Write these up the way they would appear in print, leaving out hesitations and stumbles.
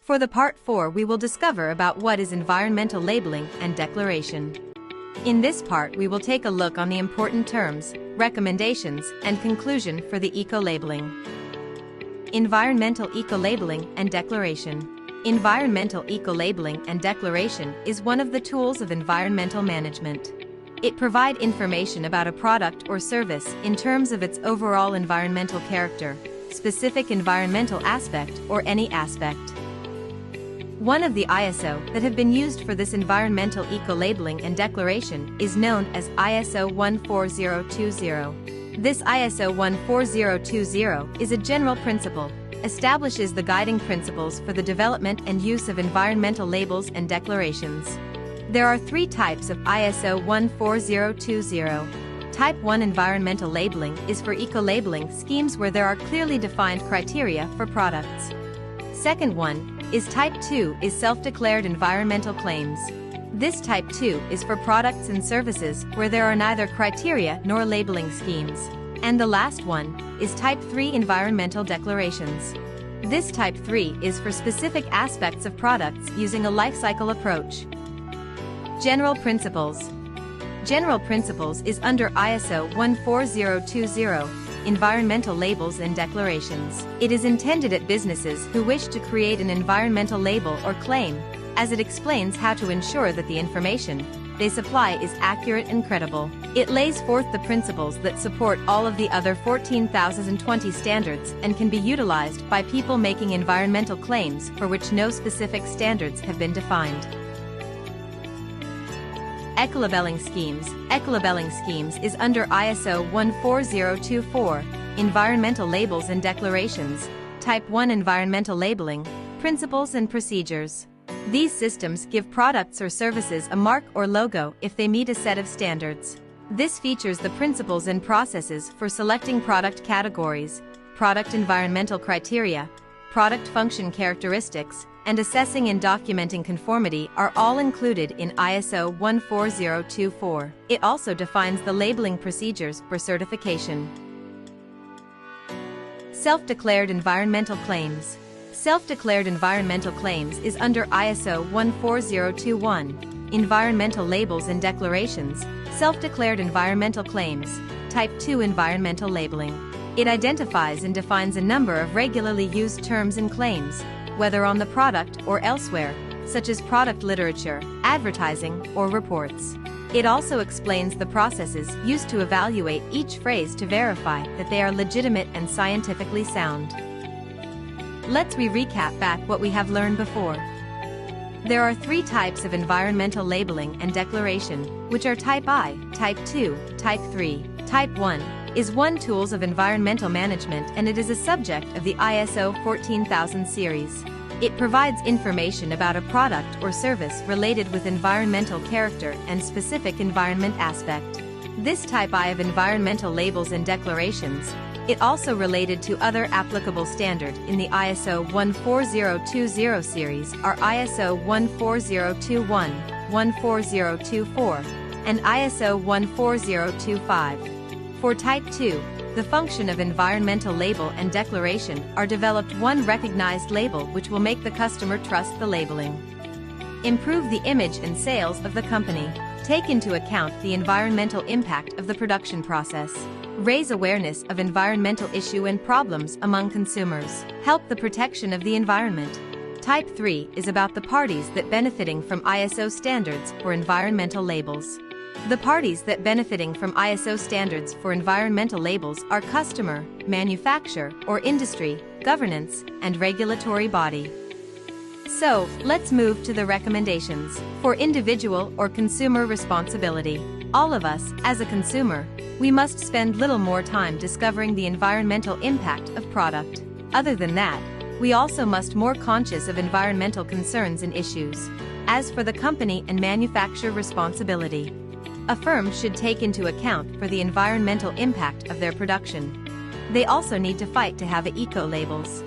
For the Part 4 we will discover about what is environmental labeling and declaration. In this part we will take a look on the important terms, recommendations, and conclusion for the eco-labeling. Environmental eco-labeling and declaration. Environmental eco-labeling and declaration is one of the tools of environmental management. It provides information about a product or service in terms of its overall environmental character, specific environmental aspect, or any aspect. One of the ISO that have been used for this environmental eco-labeling and declaration is known as ISO 14020. This ISO 14020 is a general principle, establishes the guiding principles for the development and use of environmental labels and declarations. There are three types of ISO 14020. Type 1 environmental labeling is for eco-labeling schemes where there are clearly defined criteria for products. Second one is Type 2 is self-declared environmental claims. This Type 2 is for products and services where there are neither criteria nor labeling schemes. And the last one is Type 3 environmental declarations. This Type 3 is for specific aspects of products using a life cycle approach. General principles. General principles is under ISO 14020, environmental labels and declarations. It is intended at businesses who wish to create an environmental label or claim, as it explains how to ensure that the information they supply is accurate and credible. It lays forth the principles that support all of the other 14,020 standards and can be utilized by people making environmental claims for which no specific standards have been defined. ECOLABELLING schemes. ECOLABELLING schemes is under ISO 14024, environmental labels and declarations, Type 1 environmental labeling, principles and procedures. These systems give products or services a mark or logo if they meet a set of standards. This features the principles and processes for selecting product categories, product environmental criteria, product function characteristics, and assessing and documenting conformity are all included in ISO 14024. It also defines the labeling procedures for certification. Self-declared environmental claims. Self-declared environmental claims is under ISO 14021, environmental labels and declarations, self-declared environmental claims, Type 2 environmental labeling. It identifies and defines a number of regularly used terms and claims, whether on the product or elsewhere, such as product literature, advertising, or reports. It also explains the processes used to evaluate each phrase to verify that they are legitimate and scientifically sound. Let's recap back what we have learned before. There are three types of environmental labeling and declaration, which are Type I, Type 2, Type 3. Type 1 is one tools of environmental management and it is a subject of the ISO 14000 series. It provides information about a product or service related with environmental character and specific environment aspect. This Type I of environmental labels and declarations, it also related to other applicable standard in the ISO 14020 series are ISO 14021, 14024, and ISO 14025. For Type 2, the function of environmental label and declaration are developed one recognized label which will make the customer trust the labeling. Improve the image and sales of the company. Take into account the environmental impact of the production process. Raise awareness of environmental issue and problems among consumers. Help the protection of the environment. Type 3 is about the parties that benefiting from ISO standards for environmental labels. The parties that benefiting from ISO standards for environmental labels are customer, manufacturer or industry, governance, and regulatory body. So, let's move to the recommendations. For individual or consumer responsibility. All of us, as a consumer, we must spend little more time discovering the environmental impact of product. Other than that, we also must more conscious of environmental concerns and issues. As for the company and manufacturer responsibility, a firm should take into account for the environmental impact of their production. They also need to fight to have eco-labels.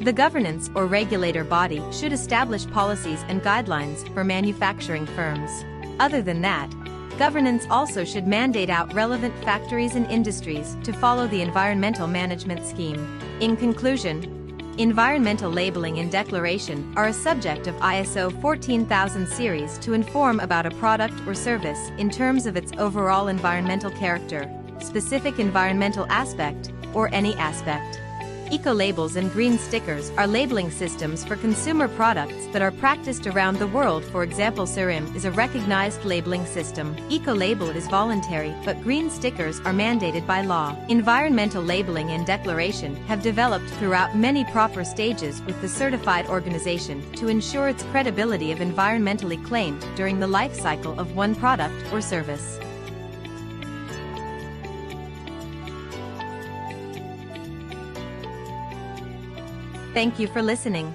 The governance or regulator body should establish policies and guidelines for manufacturing firms. Other than that, governance also should mandate out relevant factories and industries to follow the environmental management scheme. In conclusion, Environmental labeling and declaration are a subject of ISO 14000 series to inform about a product or service in terms of its overall environmental character, specific environmental aspect, or any aspect. Eco-labels and green stickers are labeling systems for consumer products that are practiced around the world. For example, SRM is a recognized labeling system. Eco-label is voluntary, but green stickers are mandated by law. Environmental labeling and declaration have developed throughout many proper stages with the certified organization to ensure its credibility of environmentally claimed during the life cycle of one product or service. Thank you for listening.